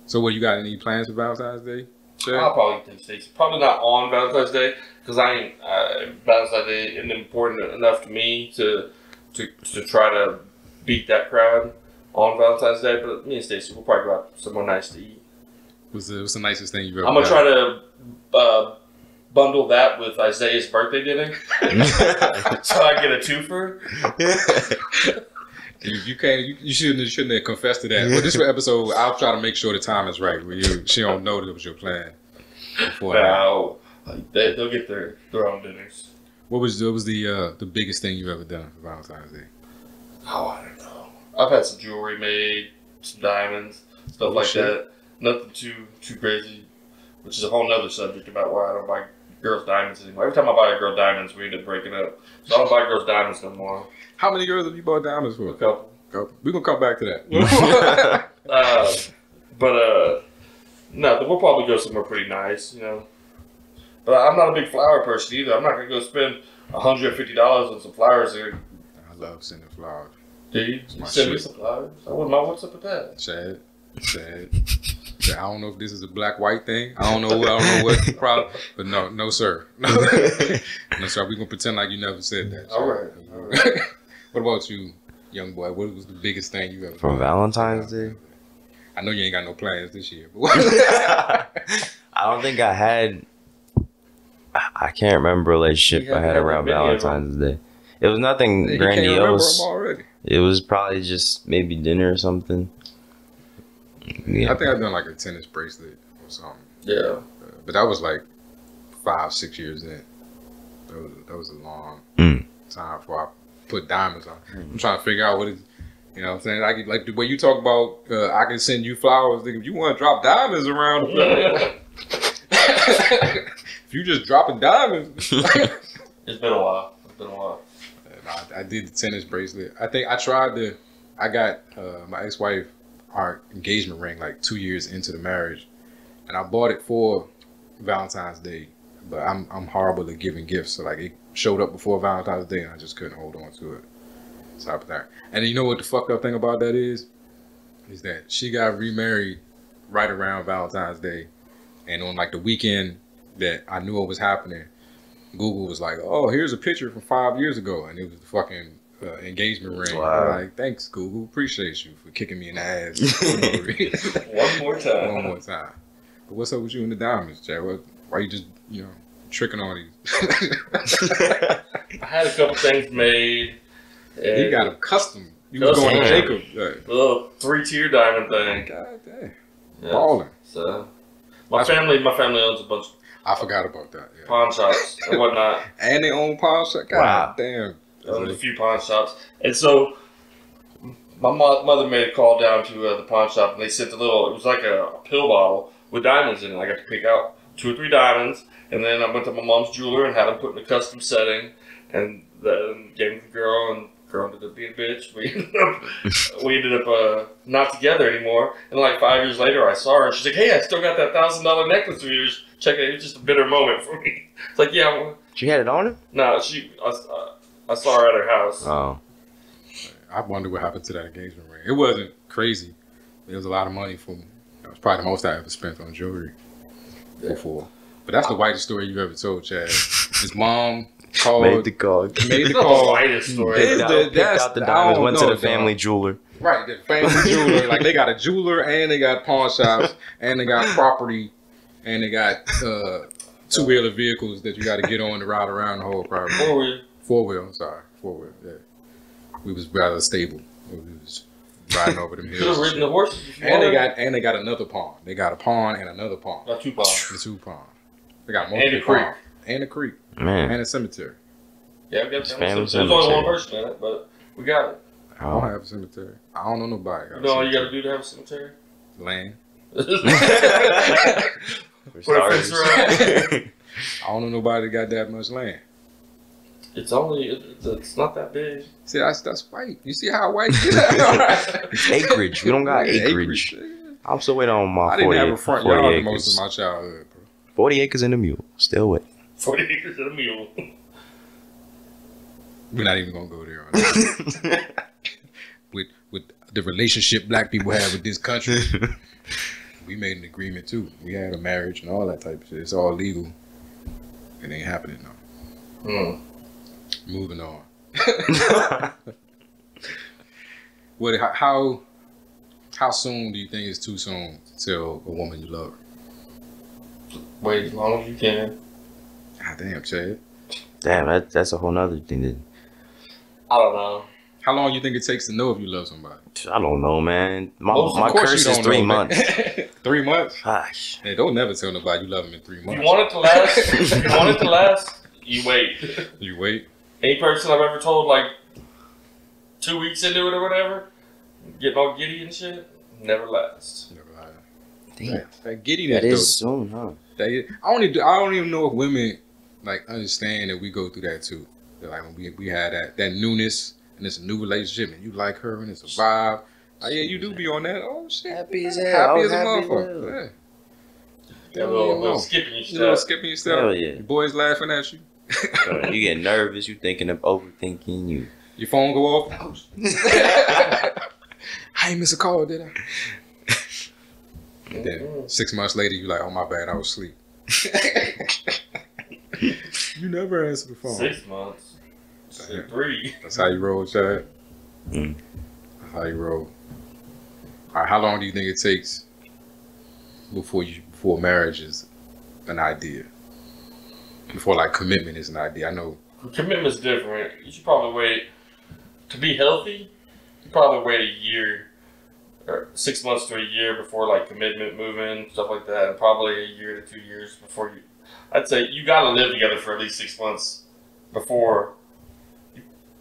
So what, you got any plans for Valentine's Day? Sure. I'll probably take Stacy. Probably not on Valentine's Day because Valentine's Day isn't important enough to me to try to beat that crowd on Valentine's Day. But me and Stacy will probably go out somewhere nice to eat. What's the nicest thing you've ever I'm gonna done? try to bundle that with Isaiah's birthday dinner, so I get a twofer. You shouldn't have confessed to that. But this episode, I'll try to make sure the time is right. She don't know that it was your plan. No, they'll get their own dinners. What was the biggest thing you've ever done for Valentine's Day? Oh, I don't know. I've had some jewelry made, some diamonds, stuff like that. Nothing too crazy, which is a whole nother subject about why I don't buy girls' diamonds anymore. Every time I buy a girl diamonds, we end up breaking up. So I don't buy girls' diamonds no more. How many girls have you bought diamonds for? A couple. We're going to come back to that. No, we'll probably go somewhere pretty nice, But I'm not a big flower person either. I'm not going to go spend $150 on some flowers. I love sending flowers. Do you? Send me some flowers? I wouldn't mind. What's up with that? Chad. I don't know if this is a black-white thing. I don't know what the problem. But no, sir. No, sir. We're going to pretend like you never said that. All right. What about you, young boy? What was the biggest thing you ever For done? Valentine's Day? I know you ain't got no plans this year. But I don't think I had. I can't remember a relationship I had around Valentine's Day. It was nothing grandiose. Already. It was probably just maybe dinner or something. Yeah. I think I've done like a tennis bracelet or something. Yeah. But that was like 5-6 years in. That was a long time before I put diamonds on. I'm trying to figure out what it, you know what I'm saying? Like the way you talk about, I can send you flowers. If you want to drop diamonds around the place, if you just dropping diamonds. It's been a while. I did the tennis bracelet. I think I tried to. I got my ex-wife our engagement ring like 2 years into the marriage, and I bought it for Valentine's Day. But I'm horrible at giving gifts, so like it showed up before Valentine's Day, and I just couldn't hold on to it. Type of thing. And you know what the fucked up thing about that is that she got remarried right around Valentine's Day, and on like the weekend that I knew what was happening, Google was like, "Oh, here's a picture from 5 years ago," and it was the fucking engagement ring. Wow. I'm like, thanks, Google. Appreciate you for kicking me in the ass. One more time. One more time. But what's up with you and the diamonds, Chad? Why you just tricking all these? I had a couple things made. He got them custom. You was going to Jacob. Little 3-tier diamond thing. God damn. Yeah. Balling. So my family owns a bunch of I forgot about that. Yeah. pawn shops and whatnot. And they own pawn shops. God Wow. damn. Owned a few pawn shops, and so my mother made a call down to the pawn shop, and they sent it was like a pill bottle with diamonds in it. I got to pick out 2 or 3 diamonds, and then I went to my mom's jeweler and had them put in a custom setting, and then gave them to the girl, and the girl ended up being a bitch. We ended up not together anymore, and like 5 years later I saw her, and she's like, "Hey, I still got that $1,000 necklace of yours. Check it. It was just a bitter moment for me." It's like, yeah, well, She had it on her? no, I saw her at her house. Oh. I wonder what happened to that engagement ring. It wasn't crazy. It was a lot of money for me. That was probably the most I ever spent on jewelry before. But that's the whitest story you've ever told, Chad. His mom called. Made the call. Made the It's not call. the whitest story. It's Picked out the diamonds, went to the family jeweler. Right, the family jeweler. Like they got a jeweler and they got pawn shops and they got property and they got 2-wheeler vehicles that you got to get on to ride around the whole property. 4-wheel, I'm sorry. 4-wheel, yeah. We was rather stable. We was riding over them hills. Could have ridden the horses. And they got another pawn. They got a pawn and another pawn. Got 2 pawns. The 2 pawns. They got And a multiple creek. pawns. And a creek. Man. And a cemetery. Yeah, we got Family There's only one cemetery. person in it, but we got it. I don't have a cemetery. I don't know nobody. You know all you gotta do to have a cemetery? Land. Put For a fence starters. around. I don't know nobody that got that much land. It's not that big. See, that's white. You see how white it is? It's acreage. We don't got Yeah, acreage. I'm still waiting on my I 40, didn't have a front 40 yard acres. most of my childhood, bro. 40 acres and a mule. Still waiting. 40 acres and a mule. We're not even gonna go there on that. with the relationship black people have with this country, we made an agreement too. We had a marriage and all that type of shit. It's all legal. It ain't happening now. Moving on. How soon do you think it's too soon to tell a woman you love her? Wait as long as you can. God damn, Chad. Damn, that's a whole nother thing. I don't know. How long you think it takes to know if you love somebody? I don't know, man. My Of course curse you is don't 3 know, man. months. 3 months? Gosh. Hey, don't never tell nobody you love them in 3 If months. you want it to last, you wait. You wait. Any person I've ever told, like, 2 weeks into it or whatever, getting all giddy and shit, never lasts. Never lie. Damn. That giddiness, That is soon, huh? I don't even know if women like understand that we go through that too. That, like when we had that newness and it's a new relationship and you like her and it's a vibe. Like, yeah, you do be on that. Oh shit, Happy as hell. happy as a Happy as motherfucker. Yeah. A little skipping your You little step. skipping yourself. Hell yeah. Your boys laughing at you. You get nervous. You thinking of overthinking. You. Your phone go off. I ain't miss a call, did I? And then 6 months later, you like, oh my bad, I was asleep. You never answer the phone. 6 months. Damn. 3. That's how you roll, Chad. Mm. That's how you roll. All right, how long do you think it takes before marriage is an idea? Before like commitment is an idea. I know. Commitment's different. You should probably wait. To be healthy, you probably wait a year. Or 6 months to a year before like commitment, moving, stuff like that, and probably a year to 2 years before you. I'd say you gotta live together for at least 6 months before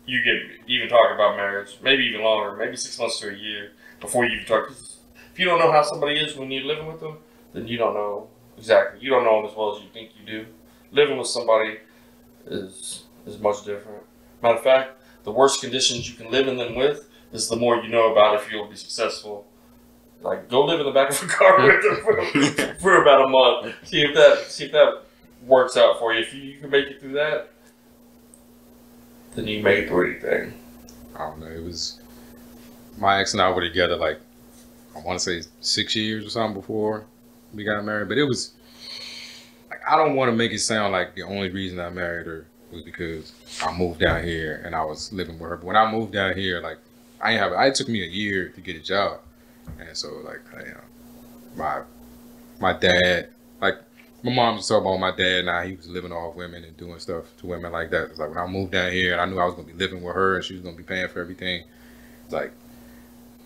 you get even talk about marriage. Maybe even longer. Maybe 6 months to a year before you even talk. 'Cause if you don't know how somebody is when you're living with them, then you don't know exactly. You don't know them as well as you think you do. Living with somebody is much different. Matter of fact, the worse conditions you can live in them with is the more you know about if you'll be successful. Like, go live in the back of a car with them for about a month. See if that works out for you. If you can make it through that, then you can make it through anything. I don't know. It was my ex and I were together like I want to say 6 years or something before we got married. But it was like I don't want to make it sound like the only reason I married her was because I moved down here and I was living with her. But when I moved down here, like it took me a year to get a job. And so, like, you know, my dad, like, my mom was talking about my dad and he was living off women and doing stuff to women like that. It's like, when I moved down here and I knew I was going to be living with her and she was going to be paying for everything, it's like,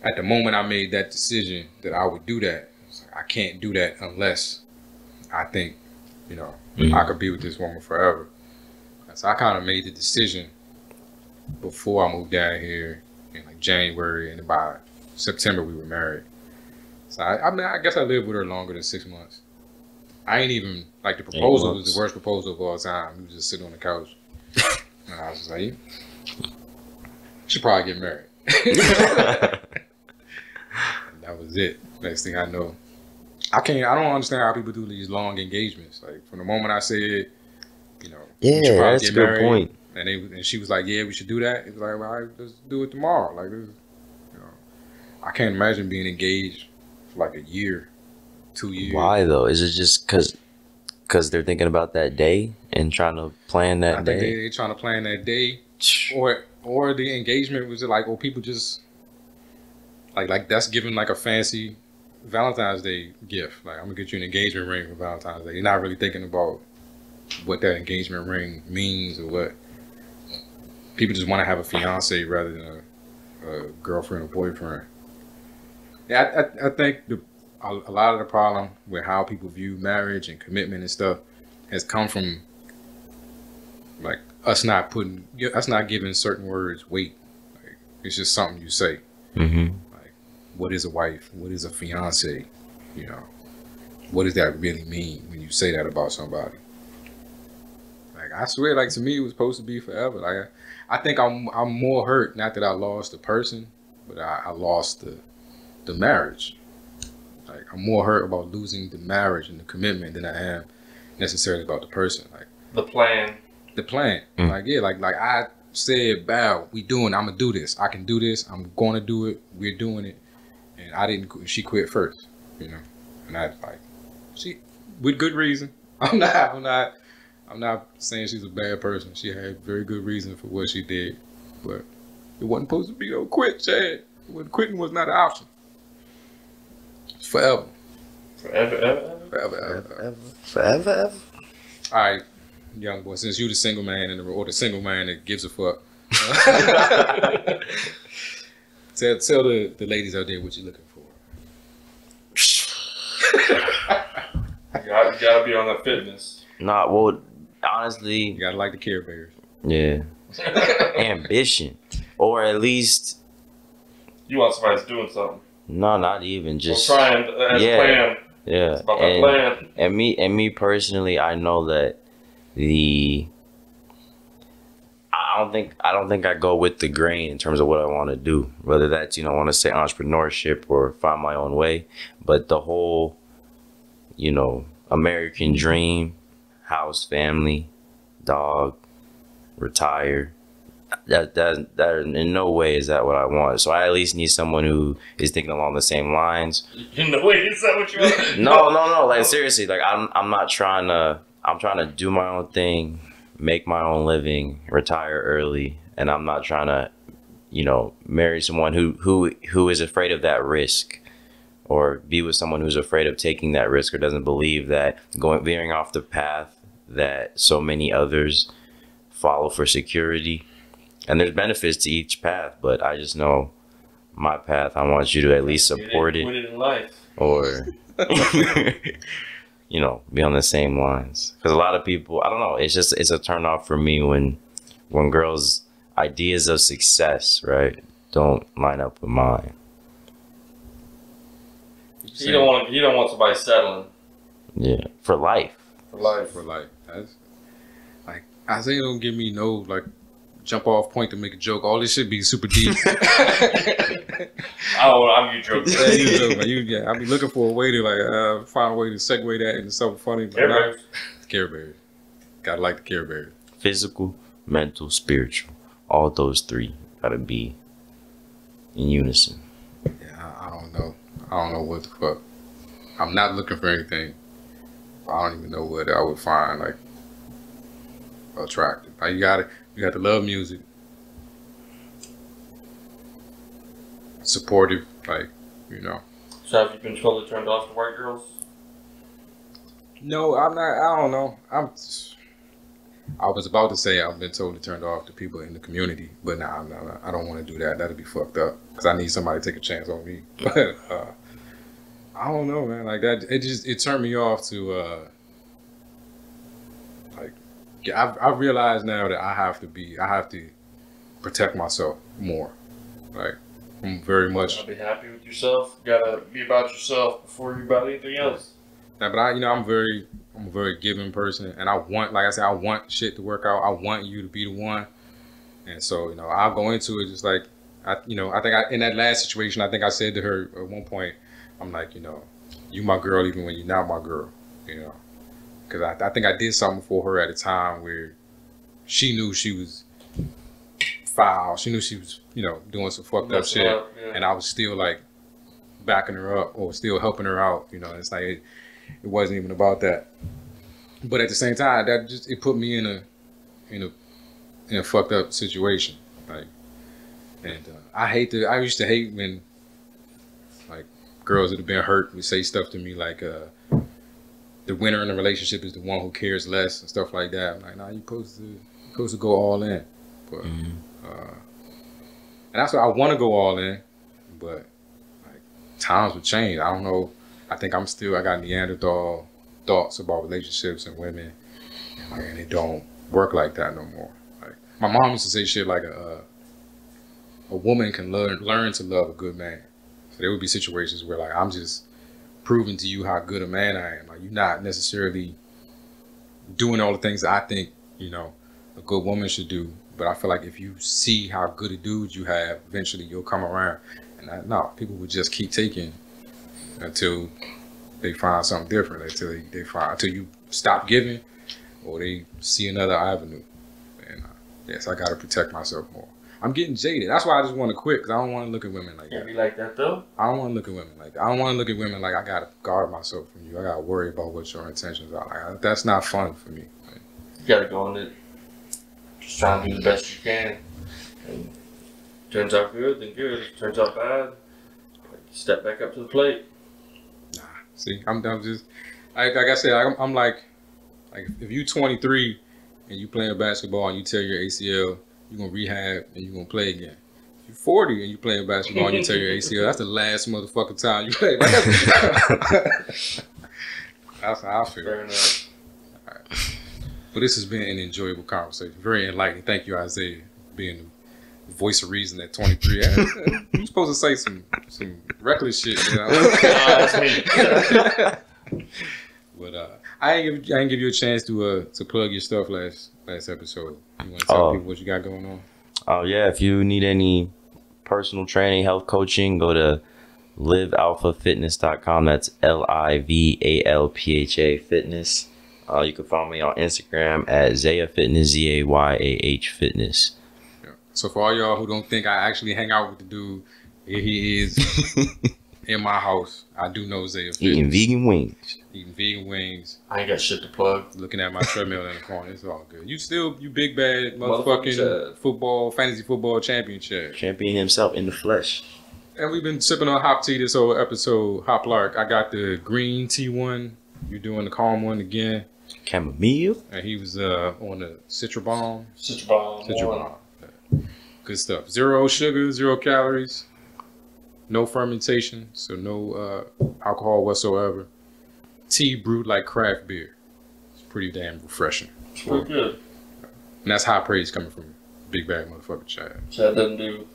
at the moment I made that decision that I would do that, it's like, I can't do that unless I think, you know, I could be with this woman forever. And so I kind of made the decision before I moved down here in, like, January, and by September we were married. So I mean, I guess I lived with her longer than 6 months. I ain't even, like, the proposal was the worst proposal of all time. We was just sitting on the couch. And I was just like, you should probably get married. And that was it. Next thing I know, I don't understand how people do these long engagements. Like, from the moment I said, you know, yeah, that's a good point. And she was like, yeah, we should do that. It was like, well, all right, let's do it tomorrow. Like, this, you know, I can't imagine being engaged for like a year, 2 years. Why though? Is it just because they're thinking about that day and trying to plan that day? I think they're trying to plan that day, or the engagement was like, or people just like that's giving like a fancy Valentine's Day gift. Like, I'm gonna get you an engagement ring for Valentine's Day. You're not really thinking about what that engagement ring means or what. People just want to have a fiance rather than a girlfriend or boyfriend. Yeah, I think a lot of the problem with how people view marriage and commitment and stuff has come from like us not giving certain words weight. Like, it's just something you say. Like, what is a wife? What is a fiance? You know, what does that really mean when you say that about somebody? Like, I swear, like, to me, it was supposed to be forever. Like, I think I'm more hurt, not that I lost the person, but I lost the marriage. Like, I'm more hurt about losing the marriage and the commitment than I am necessarily about the person. Like, the plan. Like, yeah, like I said, bow, I'm gonna do this. I can do this. I'm gonna do it. We're doing it. And I didn't. She quit first, you know. And I like, she with good reason. I'm not saying she's a bad person. She had very good reason for what she did, but it wasn't supposed to be no quit, Chad. Quitting was not an option. Forever. Forever. All right, young boy. Since you the single man or the single man that gives a fuck, tell the ladies out there what you're looking for. You gotta be on that fitness. Nah, well, honestly, you gotta like the Care Bears. Yeah. Ambition, or at least you want somebody that's doing something. No, not even just trying as a plan. Yeah, it's about that plan. And me personally, I know that I don't think I go with the grain in terms of what I want to do. Whether that's, you know, I want to say entrepreneurship or find my own way, but the whole, you know, American dream, house, family, dog, retire. That in no way is that what I want. So I at least need someone who is thinking along the same lines. In no way is that what you want? No. Like, seriously, like I'm not trying to. I'm trying to do my own thing, make my own living, retire early, and I'm not trying to, you know, marry someone who is afraid of that risk, or be with someone who's afraid of taking that risk, or doesn't believe that veering off the path that so many others follow for security. And there's benefits to each path, but I just know my path. I want you to at least support it, in life. Or you know, be on the same lines. Because a lot of people, I don't know, it's a turn off for me when girls' ideas of success, right, don't line up with mine. You don't want somebody settling. Yeah, for life. For life. That's like, Isaiah don't give me no like jump off point to make a joke. All this shit be super deep. I'm you joking. Yeah, you joke, man. I be looking for a way to like find a way to segue that into something funny. Care Bears. Care Bears. Gotta like the Care Bears. Physical, mental, spiritual. All those three gotta be in unison. Yeah, I don't know. I don't know what the fuck. I'm not looking for anything. I don't even know what I would find like attractive. Like, you got to love music. Supportive, like, you know. So have you been totally turned off to white girls? No, I'm not. I don't know. I was about to say I've been totally turned off to people in the community, but nah, I don't want to do that. That'd be fucked up because I need somebody to take a chance on me. But I don't know, man. Like that, it turned me off to like. I realize now that I have to protect myself more. Like I'm very much. Gotta be happy with yourself. Gotta be about yourself before you're about anything else. Nah, but I'm a very giving person, and I want, like I said, I want shit to work out. I want you to be the one, and so I'll go into it just like I think in that last situation, I think I said to her at one point, I'm like, you my girl even when you're not my girl, because I think I did something for her at a time where she knew she was foul. She knew she was doing some fucked up shit, yeah. and I was still like backing her up or still helping her out. It's like it wasn't even about that. But at the same time, that just it put me in a fucked up situation. Like, and I used to hate when like girls that have been hurt would say stuff to me like the winner in the relationship is the one who cares less and stuff like that. I'm like, nah, you're supposed to go all in. But and that's what I want to go all in, but like times would change. I don't know. I think I got Neanderthal thoughts about relationships and women, and it don't work like that no more. Like my mom used to say shit like a woman can learn to love a good man. So there would be situations where like I'm just proving to you how good a man I am. Like you're not necessarily doing all the things that I think a good woman should do. But I feel like if you see how good a dude you have, eventually you'll come around. And people would just keep taking until they find something different, until you stop giving or they see another avenue. And yes, I gotta protect myself more. I'm getting jaded. That's why I just want to quit, because I don't want to look at women like that. Can't be like that though. I don't want to look at women like that. I don't want to look at women like I gotta guard myself from you. I gotta worry about what your intentions are. Like, that's not fun for me. Like, you gotta go on it. Just try and do the best you can. And turns out good, then good. If it turns out bad, step back up to the plate. Nah, see, I'm just like I said, I'm like if you 23 and you playing basketball and you tear your ACL, you're gonna rehab and you're gonna play again. If you're 40 and you playing basketball and you tear your ACL, that's the last motherfucking time you play basketball. That's how I feel. Fair enough. All right. But this has been an enjoyable conversation. Very enlightening. Thank you, Isaiah, being the voice of reason at 23. You're supposed to say some reckless shit. That's me. But I didn't give you a chance to plug your stuff last episode. You want to tell people what you got going on? Oh yeah, if you need any personal training, health coaching, go to livealphafitness.com. That's LIVALPHA Fitness. You can follow me on Instagram at Zaya Fitness, ZAYAH Fitness. Yeah. So for all y'all who don't think I actually hang out with the dude, here he is in my house. I do know Zaya Fitness. Eating vegan wings. I ain't got shit to plug. Looking at my treadmill in the corner. It's all good. You big bad motherfucking fantasy football championship. Champion himself in the flesh. And we've been sipping on hop tea this whole episode. Hop Lark. I got the green tea one. You're doing the calm one again. Chamomile. And he was on the Citrabomb. Citrabomb. Good stuff. 0 sugar, 0 calories. No fermentation, so no alcohol whatsoever. Tea brewed like craft beer. It's pretty damn refreshing. It's pretty good. And that's high praise coming from Big Bad Motherfucker Chad. Chad doesn't do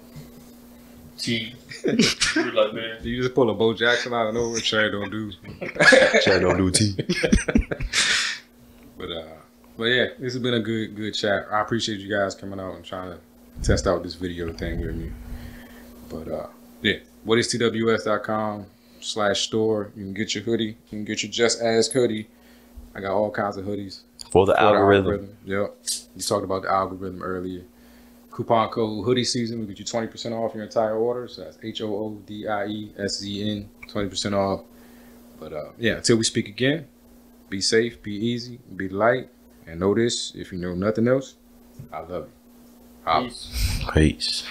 tea brewed like beer. You just pull a Bo Jackson out of nowhere. Chad don't do. Chad don't do tea. But But yeah, this has been a good chat. I appreciate you guys coming out and trying to test out this video thing with me. But yeah, whatisTWS.com/store. You can get your hoodie. You can get your Just Ask hoodie. I got all kinds of hoodies. For the algorithm. Yep. You talked about the algorithm earlier. Coupon code hoodie season will get you 20% off your entire order. So that's HOODIESZN, 20% off. But yeah, until we speak again, be safe, be easy, be light, and know this: if you know nothing else, I love you. Peace. Peace.